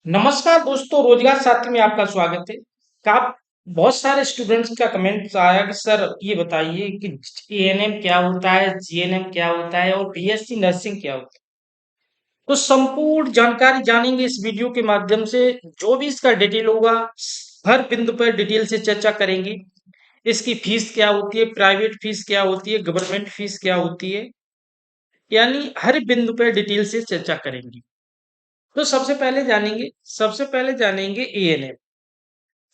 नमस्कार दोस्तों, रोजगार साथी में आपका स्वागत है। आप बहुत सारे स्टूडेंट्स का कमेंट्स आया कि सर ये बताइए कि एएनएम क्या होता है, जीएनएम क्या होता है और बीएससी नर्सिंग क्या होता है। तो संपूर्ण जानकारी जानेंगे इस वीडियो के माध्यम से। जो भी इसका डिटेल होगा, हर बिंदु पर डिटेल से चर्चा करेंगे। इसकी फीस क्या होती है, प्राइवेट फीस क्या होती है, गवर्नमेंट फीस क्या होती है, यानी हर बिंदु पर डिटेल से चर्चा करेंगे। तो सबसे पहले जानेंगे एएनएम।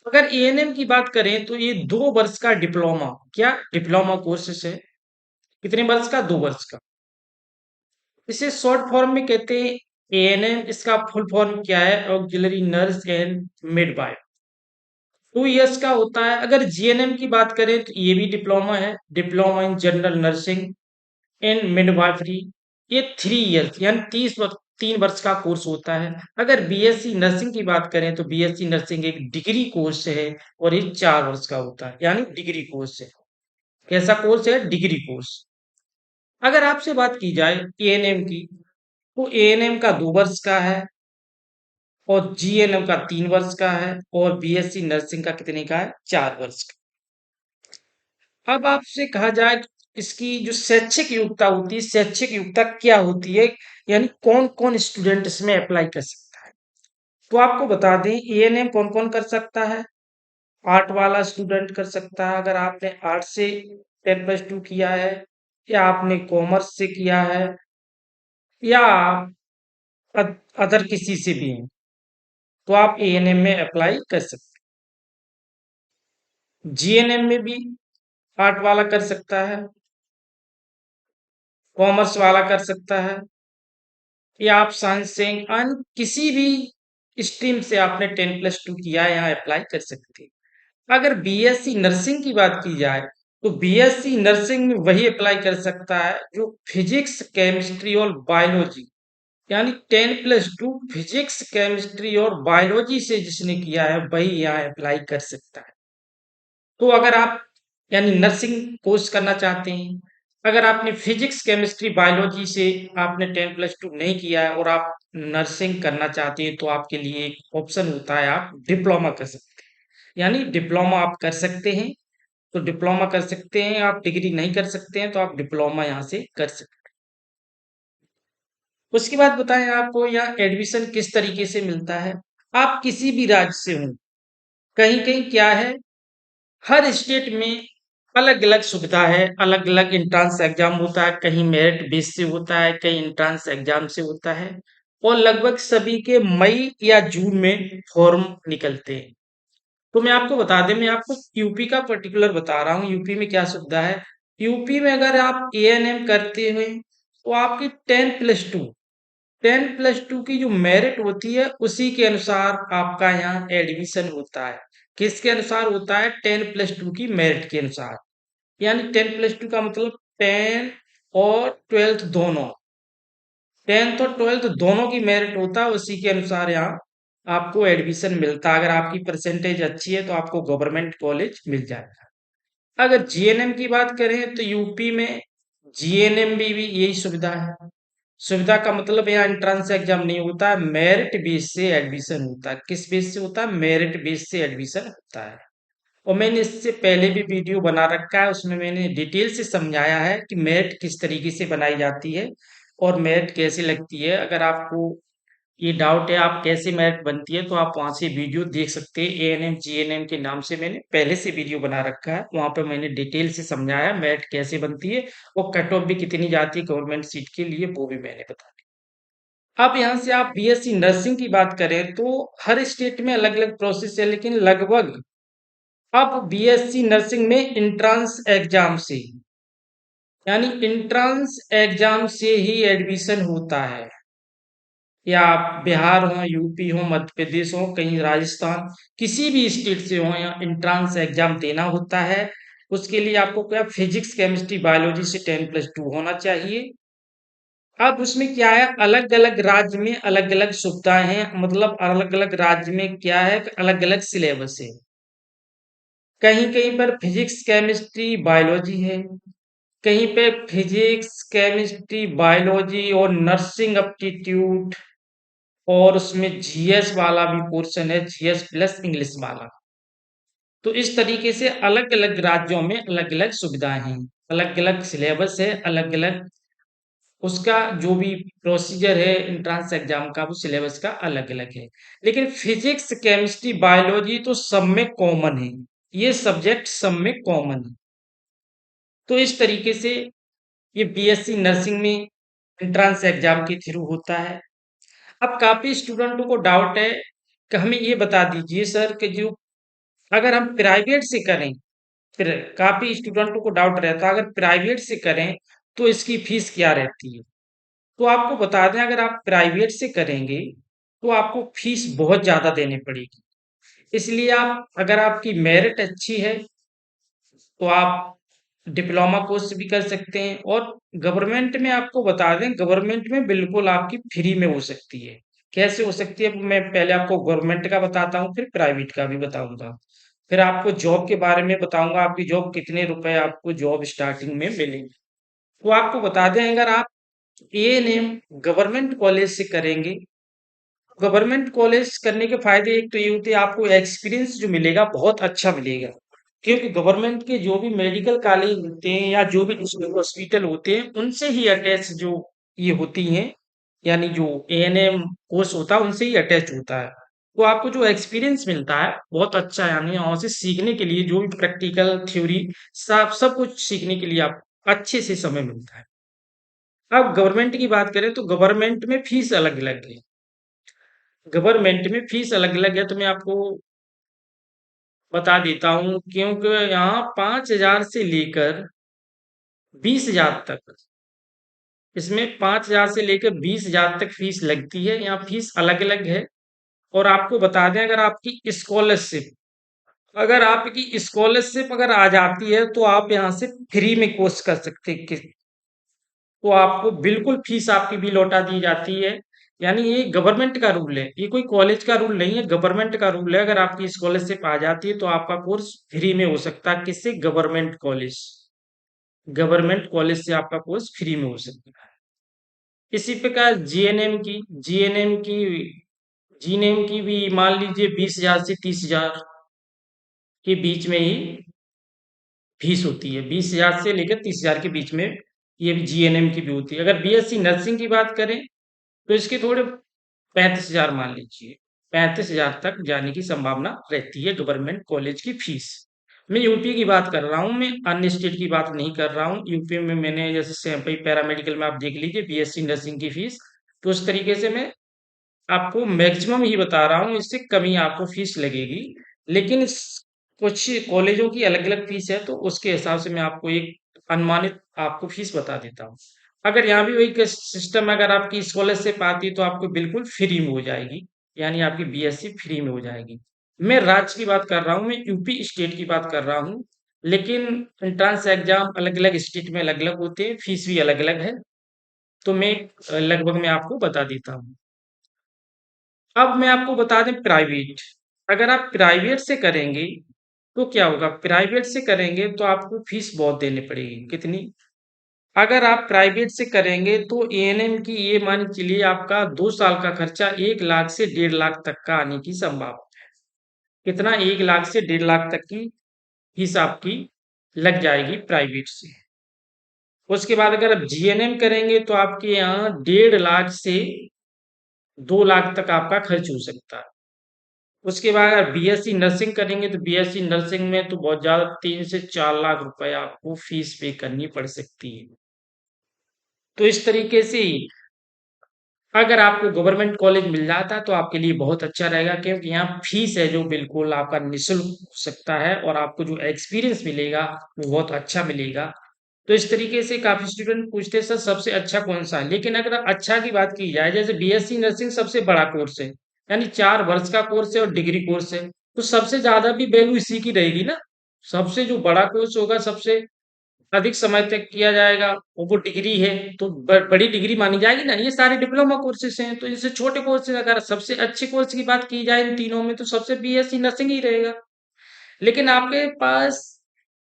अगर एएनएम की बात करें तो ये 2 वर्ष का डिप्लोमा, क्या डिप्लोमा कोर्सेस है। कितने वर्ष का? 2 वर्ष का। इसे शॉर्ट फॉर्म में कहते हैं एएनएम। इसका फुल फॉर्म क्या है? Auxiliary nurse and midwife. 2 years का होता है। अगर जीएनएम की बात करें तो ये भी डिप्लोमा है, diploma in general nursing and midwifery. ये 3 इयर्स यानी 3 वर्ष का कोर्स होता है। अगर बीएससी नर्सिंग की बात करें तो बीएससी नर्सिंग एक डिग्री कोर्स है और ये 4 वर्ष का होता है, यानी डिग्री कोर्स है। कैसा कोर्स है? Degree course. अगर आपसे बात की जाए एएनएम की, तो एएनएम का 2 वर्ष का है और जीएनएम का 3 वर्ष का है और बीएससी नर्सिंग का कितने का है? 4 वर्ष का। अब आपसे कहा जाए इसकी जो शैक्षिक योग्यता होती है, शैक्षिक योग्यता क्या होती है, यानी कौन कौन स्टूडेंट इसमें अप्लाई कर सकता है। तो आपको बता दें एएनएम कौन कौन कर सकता है। आर्ट वाला स्टूडेंट कर सकता है, अगर आपने आर्ट से 10+2 किया है, या आपने कॉमर्स से किया है, या अदर किसी से भी है, तो आप एएनएम में अप्लाई कर सकते हैं। जीएनएम में भी आर्ट वाला कर सकता है, कॉमर्स वाला कर सकता है, या आप साइंस से अन्य किसी भी स्ट्रीम से आपने 10+2 किया है, यहाँ अप्लाई कर सकते हैं। अगर बीएससी नर्सिंग की बात की जाए तो बीएससी नर्सिंग में वही अप्लाई कर सकता है जो फिजिक्स, केमिस्ट्री और बायोलॉजी, यानी 10+2 फिजिक्स, केमिस्ट्री और बायोलॉजी से जिसने किया है वही यहाँ अप्लाई कर सकता है। तो अगर आप यानी नर्सिंग कोर्स करना चाहते हैं, अगर आपने फिजिक्स, केमिस्ट्री, बायोलॉजी से आपने 10+2 नहीं किया है और आप नर्सिंग करना चाहते हैं, तो आपके लिए एक ऑप्शन होता है, आप डिप्लोमा कर सकते हैं। यानी डिप्लोमा आप कर सकते हैं, तो डिप्लोमा कर सकते हैं। आप डिग्री नहीं कर सकते हैं तो आप डिप्लोमा यहाँ से कर सकते हैं। उसके बाद बताएं आपको यहाँ एडमिशन किस तरीके से मिलता है। आप किसी भी राज्य से हों, कहीं कहीं क्या है, हर स्टेट में अलग अलग सुविधा है, अलग अलग इंट्रांस एग्जाम होता है। कहीं मेरिट बेस से होता है, कहीं इंट्रांस एग्जाम से होता है, और लगभग सभी के मई या जून में फॉर्म निकलते हैं। तो मैं आपको बता दें, मैं आपको यूपी का पर्टिकुलर बता रहा हूँ, यूपी में क्या सुविधा है। यूपी में अगर आप एएनएम करते हुए तो आपकी 10+2 की जो मेरिट होती है उसी के अनुसार आपका यहाँ एडमिशन होता है। किसके अनुसार होता है? 10+2 की मेरिट के अनुसार। यानी 10+2 का मतलब 10 और 12th दोनों, 10th और 12th दोनों की मेरिट होता है, उसी के अनुसार यहाँ आपको एडमिशन मिलता है। अगर आपकी परसेंटेज अच्छी है तो आपको गवर्नमेंट कॉलेज मिल जाएगा। अगर जीएनएम की बात करें तो यूपी में जीएनएम में भी यही सुविधा है। सुविधा का मतलब यहाँ एंट्रेंस एग्जाम नहीं होता है, मेरिट बेस से एडमिशन होता है। किस बेस से होता है? मेरिट बेस से एडमिशन होता है। और मैंने इससे पहले भी वीडियो बना रखा है, उसमें मैंने डिटेल से समझाया है कि मेरिट किस तरीके से बनाई जाती है और मेरिट कैसे लगती है। अगर आपको ये डाउट है आप कैसे मेरिट बनती है, तो आप वहां से वीडियो देख सकते हैं। एएनएम जीएनएम के नाम से मैंने पहले से वीडियो बना रखा है, वहां पे मैंने डिटेल से समझाया मेरिट कैसे बनती है और कट ऑफ भी कितनी जाती है गवर्नमेंट सीट के लिए, वो भी मैंने बताया। अब यहाँ से आप बीएससी नर्सिंग की बात करें तो हर स्टेट में अलग अलग प्रोसेस है, लेकिन लगभग अब बीएससी नर्सिंग में इंट्रांस एग्जाम से, यानी इंट्रांस एग्जाम से ही एडमिशन होता है। या आप बिहार हो, यूपी हो, मध्य प्रदेश हो, कहीं राजस्थान, किसी भी स्टेट से हो, या इंट्रांस एग्जाम देना होता है। उसके लिए आपको क्या फिजिक्स, केमिस्ट्री, बायोलॉजी से 10+2 होना चाहिए। अब उसमें क्या है, अलग अलग राज्य में अलग अलग सुविधाएं हैं, मतलब अलग अलग राज्य में क्या है, अलग अलग सिलेबस है। कहीं कहीं पर फिजिक्स, केमिस्ट्री, बायोलॉजी है, कहीं पे फिजिक्स, केमिस्ट्री, बायोलॉजी और नर्सिंग एप्टीट्यूड, और उसमें जीएस वाला भी पोर्शन है, जीएस प्लस इंग्लिश वाला। तो इस तरीके से अलग-अलग राज्यों में अलग-अलग सुविधाएँ हैं, अलग-अलग सिलेबस है, अलग-अलग उसका जो भी प्रोसीजर है एंट्रेंस एग्जाम का वो सिलेबस का अलग-अलग है। लेकिन फिजिक्स, केमिस्ट्री, बायोलॉजी तो सब में कॉमन है। ये सब्जेक्ट सब में कॉमन है। तो इस तरीके से ये बीएससी नर्सिंग में एंट्रेंस एग्जाम के थ्रू होता है। अब काफ़ी स्टूडेंटों को डाउट है कि हमें ये बता दीजिए सर कि जो अगर हम प्राइवेट से करें, फिर काफ़ी स्टूडेंटों को डाउट रहता है अगर प्राइवेट से करें तो इसकी फीस क्या रहती है? तो आपको बता दें अगर आप प्राइवेट से करेंगे तो आपको फीस बहुत ज़्यादा देनी पड़ेगी। इसलिए आप अगर आपकी मेरिट अच्छी है तो आप डिप्लोमा कोर्स भी कर सकते हैं और गवर्नमेंट में आपको बता दें गवर्नमेंट में बिल्कुल आपकी फ्री में हो सकती है। कैसे हो सकती है? मैं पहले आपको गवर्नमेंट का बताता हूँ फिर प्राइवेट का भी बताऊंगा। फिर आपको जॉब के बारे में बताऊंगा आपकी जॉब कितने रुपए आपको जॉब स्टार्टिंग में मिलेगी। तो आपको बता दें अगर आप एएनएम गवर्नमेंट कॉलेज से करेंगे गवर्नमेंट कॉलेज करने के फायदे एक तो ये होते हैं आपको एक्सपीरियंस जो मिलेगा बहुत अच्छा मिलेगा क्योंकि गवर्नमेंट के जो भी मेडिकल कॉलेज होते हैं या जो भी हॉस्पिटल होते हैं उनसे ही अटैच जो ये होती हैं यानी जो एएनएम कोर्स होता है उनसे ही अटैच होता है तो आपको जो एक्सपीरियंस मिलता है बहुत अच्छा है यानी वहाँ से सीखने के लिए जो भी प्रैक्टिकल थ्योरी सब कुछ सीखने के लिए आप अच्छे से समय मिलता है। अब गवर्नमेंट की बात करें तो गवर्नमेंट में फीस अलग अलग है। गवर्नमेंट में फीस अलग-अलग है तो मैं आपको बता देता हूँ क्योंकि यहाँ 5,000 से लेकर 20,000 तक इसमें 5,000 से लेकर 20,000 तक फीस लगती है। यहाँ फीस अलग-अलग है और आपको बता दें अगर आपकी स्कॉलरशिप अगर आ जाती है तो आप यहाँ से फ्री में कोर्स कर सकते हैं तो आपको बिल्कुल फीस आपकी भी लौटा दी जाती है। यानी ये गवर्नमेंट का रूल है, ये कोई कॉलेज का रूल नहीं है, गवर्नमेंट का रूल है। अगर आपकी स्कॉलरशिप आ जाती है तो आपका कोर्स फ्री में हो सकता है। किससे? गवर्नमेंट कॉलेज से आपका कोर्स फ्री में हो सकता है। इसी प्रकार जीएनएम की भी मान लीजिए 20,000 से 30,000 के बीच में ही फीस होती है। 20,000 से लेकर 30,000 के बीच में ये भी जीएनएम की भी होती है। अगर बीएससी नर्सिंग की बात करें तो इसके थोड़े 35,000 मान लीजिए 35,000 तक जाने की संभावना रहती है गवर्नमेंट कॉलेज की फीस। मैं यूपी की बात कर रहा हूँ, मैं अन्य स्टेट की बात नहीं कर रहा हूँ। यूपी में मैंने जैसे सैंपई पैरामेडिकल में आप देख लीजिए बीएससी नर्सिंग की फीस तो उस तरीके से मैं आपको मैक्सिमम ही बता रहा हूँ, इससे कम ही आपको फीस लगेगी। लेकिन कुछ कॉलेजों की अलग अलग फीस है तो उसके हिसाब से मैं आपको एक अनुमानित आपको फीस बता देता हूँ। अगर यहाँ भी वही सिस्टम अगर आपकी स्कॉलरशिप आती है तो आपको बिल्कुल फ्री में हो जाएगी यानी आपकी बीएससी फ्री में हो जाएगी। मैं राज्य की बात कर रहा हूँ, मैं यूपी स्टेट की बात कर रहा हूँ। लेकिन एंट्रेंस एग्जाम अलग अलग स्टेट में अलग अलग होते हैं, फीस भी अलग अलग है। तो मैं लगभग मैं आपको बता देता हूँ। अब मैं आपको बता दें प्राइवेट। अगर आप प्राइवेट से करेंगे तो क्या होगा? प्राइवेट से करेंगे तो आपको फीस बहुत देनी पड़ेगी। कितनी? अगर आप प्राइवेट से करेंगे तो एएनएम की ये मान के चलिए आपका 2 साल का खर्चा 1 लाख से 1.5 लाख तक का आने की संभावना। कितना? 1 लाख से 1.5 लाख तक की फीस आपकी लग जाएगी प्राइवेट से। उसके बाद अगर आप जीएनएम करेंगे तो आपके यहाँ 1.5 लाख से 2 लाख तक आपका खर्च हो सकता है। उसके बाद अगर बीएससी नर्सिंग करेंगे तो बीएससी नर्सिंग में तो बहुत ज़्यादा 3 से 4 लाख रुपए आपको फीस पे करनी पड़ सकती है। तो इस तरीके से अगर आपको गवर्नमेंट कॉलेज मिल जाता है तो आपके लिए बहुत अच्छा रहेगा क्योंकि यहाँ फीस है जो बिल्कुल आपका निःशुल्क हो सकता है और आपको जो एक्सपीरियंस मिलेगा वो बहुत अच्छा मिलेगा। तो इस तरीके से काफ़ी स्टूडेंट पूछते हैं सर सबसे अच्छा कौन सा है? लेकिन अगर अच्छा की बात की जाए जैसे बीएससी नर्सिंग सबसे बड़ा कोर्स है यानी 4 वर्ष का कोर्स है और डिग्री कोर्स है तो सबसे ज्यादा भी वैल्यू इसी की रहेगी ना। सबसे जो बड़ा कोर्स होगा सबसे अधिक समय तक किया जाएगा और वो डिग्री है तो बड़ी डिग्री मानी जाएगी ना। ये सारे डिप्लोमा कोर्सेज हैं तो इनसे छोटे कोर्सेज अगर सबसे अच्छे कोर्स की बात की जाए इन तीनों में तो सबसे बीएससी नर्सिंग ही रहेगा। लेकिन आपके पास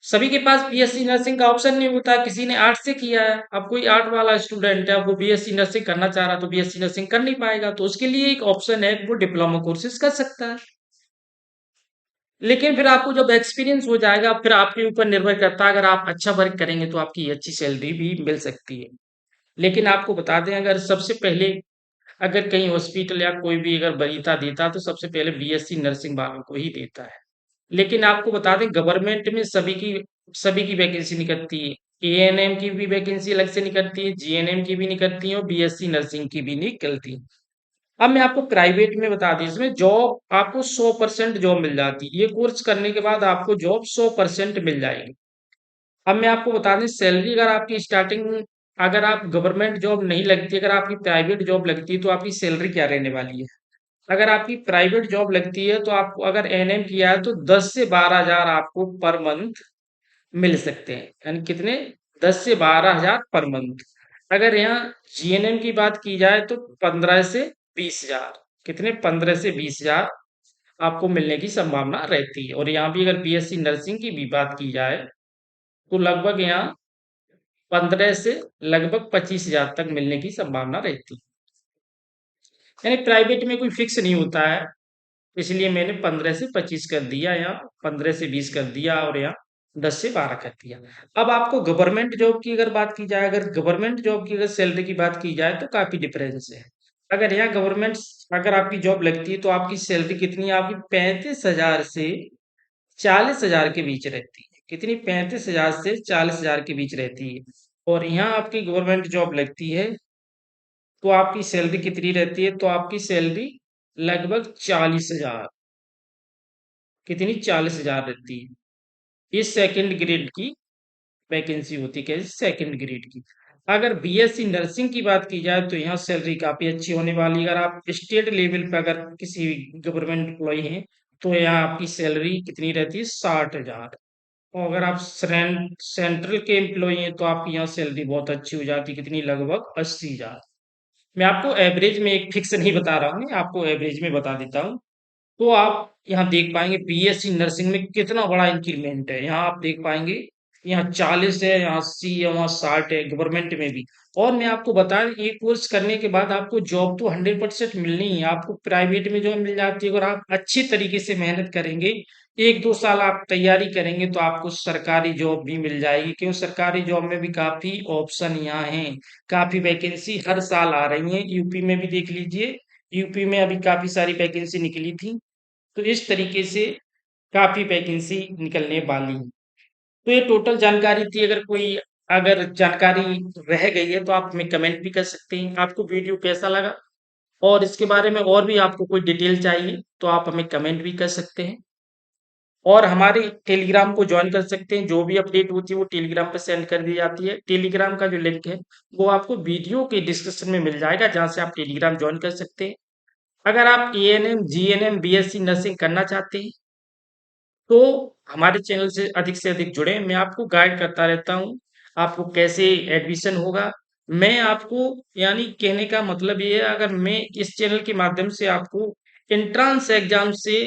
सभी के पास बीएससी नर्सिंग का ऑप्शन नहीं होता, किसी ने आर्ट्स से किया है। अब कोई आर्ट वाला स्टूडेंट है, वो बीएससी नर्सिंग करना चाह रहा है, तो बीएससी नर्सिंग कर नहीं पाएगा, तो उसके लिए एक ऑप्शन है, वो डिप्लोमा कोर्सेज कर सकता है। लेकिन फिर आपको जब एक्सपीरियंस हो जाएगा, फिर आपके ऊपर निर्भर करता है, अगर आप अच्छा वर्क करेंगे तो आपकी अच्छी सैलरी भी मिल सकती है। लेकिन आपको बता दें, अगर सबसे पहले अगर कहीं हॉस्पिटल या कोई भी अगर वरीयता देता है, तो सबसे पहले बीएससी नर्सिंग वालों को ही देता है। लेकिन आपको बता दें, गवर्नमेंट में सभी की वैकेंसी निकलती है। एएनएम की भी वैकेंसी अलग से निकलती है, जीएनएम की भी निकलती है और बीएससी नर्सिंग की भी निकलती है। अब मैं आपको प्राइवेट में बता दी, इसमें जॉब आपको 100% जॉब मिल जाती है। ये कोर्स करने के बाद आपको जॉब 100% मिल जाएगी। अब मैं आपको बता दें, सैलरी अगर आपकी स्टार्टिंग, अगर आप गवर्नमेंट जॉब नहीं लगती, अगर आपकी प्राइवेट जॉब लगती है, तो आपकी सैलरी क्या रहने वाली है? अगर आपकी प्राइवेट जॉब लगती है, तो आपको अगर एनएम किया है, तो 10 से 12 हजार आपको पर मंथ मिल सकते हैं। यानी कितने? 10 से 12 हजार पर मंथ। अगर यहाँ जीएनएम की बात की जाए, तो 15 से 20 हजार। कितने? 15 से 20 हजार आपको मिलने की संभावना रहती है। और यहाँ भी अगर बीएससी नर्सिंग की भी बात की जाए, तो लगभग यहाँ 15 से लगभग 25 हजार तक मिलने की संभावना रहती है। यानी प्राइवेट में कोई फिक्स नहीं होता है, इसलिए मैंने 15 से 25 कर दिया, यहाँ 15 से 20 कर दिया, और यहाँ 10 से 12 कर दिया। अब आपको गवर्नमेंट जॉब की अगर बात की जाए, अगर गवर्नमेंट जॉब की अगर सैलरी की बात की जाए, तो काफी डिफरेंस है। अगर यहाँ गवर्नमेंट, अगर आपकी जॉब लगती है, तो आपकी सैलरी कितनी है? आपकी 35 हजार से 40 हजार के बीच रहती है। कितनी? 35 हजार से 40 हजार के बीच रहती है। और यहाँ आपकी गवर्नमेंट जॉब लगती है, तो आपकी सैलरी कितनी रहती है? तो आपकी सैलरी लगभग 40 हजार। कितनी? 40 हजार रहती है। ये सेकंड ग्रेड की वैकेंसी होती है। कैसे? सेकंड ग्रेड की। अगर बीएससी नर्सिंग की बात की जाए, तो यहाँ सैलरी काफी अच्छी होने वाली है। अगर आप स्टेट लेवल पे अगर किसी गवर्नमेंट एम्प्लॉय हैं, तो यहाँ आपकी सैलरी कितनी रहती है? 60 हजार। और अगर आप सेंट्रल के एम्प्लॉय हैं, तो आपकी यहाँ सैलरी बहुत अच्छी हो जाती है। कितनी? लगभग 80 हजार। मैं आपको एवरेज में एक फिक्स नहीं बता रहा हूँ, मैं आपको एवरेज में बता देता हूँ। तो आप यहाँ देख पाएंगे बीएससी नर्सिंग में कितना बड़ा इंक्रीमेंट है। यहाँ आप देख पाएंगे, यहाँ 40 है, यहाँ 80 है, वहाँ 60 है, गवर्नमेंट में भी। और मैं आपको बता, ये कोर्स करने के बाद आपको जॉब तो 100% मिलनी ही है। आपको प्राइवेट में जॉब मिल जाती है, अगर आप अच्छी तरीके से मेहनत करेंगे, 1-2 साल आप तैयारी करेंगे, तो आपको सरकारी जॉब भी मिल जाएगी। क्यों? सरकारी जॉब में भी काफी ऑप्शन यहाँ है, काफी वैकेंसी हर साल आ रही है। यूपी में भी देख लीजिए, यूपी में अभी काफी सारी वैकेंसी निकली थी। तो इस तरीके से काफ़ी वैकेंसी निकलने वाली है। तो ये टोटल जानकारी थी। अगर जानकारी रह गई है, तो आप हमें कमेंट भी कर सकते हैं। आपको वीडियो कैसा लगा, और इसके बारे में और भी आपको कोई डिटेल चाहिए, तो आप हमें कमेंट भी कर सकते हैं। और हमारे टेलीग्राम को ज्वाइन कर सकते हैं। जो भी अपडेट होती है, वो टेलीग्राम पे सेंड कर दी जाती है। टेलीग्राम का जो लिंक है, वो आपको वीडियो के डिस्क्रिप्शन में मिल जाएगा, जहाँ से आप टेलीग्राम ज्वाइन कर सकते हैं। अगर आप एएनएम, जीएनएम, बीएससी नर्सिंग करना चाहते हैं, तो हमारे चैनल से अधिक जुड़े। मैं आपको गाइड करता रहता हूँ, आपको कैसे एडमिशन होगा। मैं आपको, यानी कहने का मतलब ये है, अगर मैं इस चैनल के माध्यम से आपको एंट्रेंस एग्जाम से,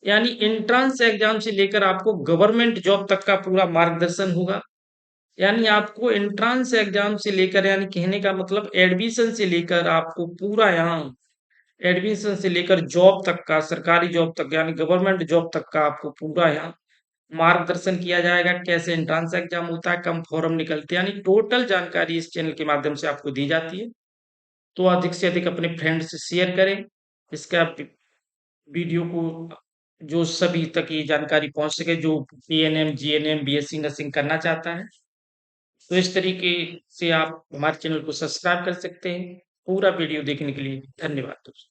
यानी एंट्रेंस एग्जाम से लेकर आपको गवर्नमेंट जॉब तक का पूरा मार्गदर्शन होगा। यानी आपको एंट्रेंस एग्जाम से लेकर, यानी कहने का मतलब एडमिशन से लेकर आपको पूरा यहाँ एडमिशन से लेकर जॉब तक का, सरकारी जॉब तक, यानी गवर्नमेंट जॉब तक का आपको पूरा यहाँ मार्गदर्शन किया जाएगा। कैसे एंट्रेंस एग्जाम होता है, कम फॉर्म निकलते हैं, यानी टोटल जानकारी इस चैनल के माध्यम से आपको दी जाती है। तो अधिक से अधिक अपने फ्रेंड से शेयर करें इसका वीडियो को, जो सभी तक ये जानकारी पहुंच सके, जो पीएनएम, जीएनएम, बीएससी नर्सिंग करना चाहता है। तो इस तरीके से आप हमारे चैनल को सब्सक्राइब कर सकते हैं। पूरा वीडियो देखने के लिए धन्यवाद दोस्तों।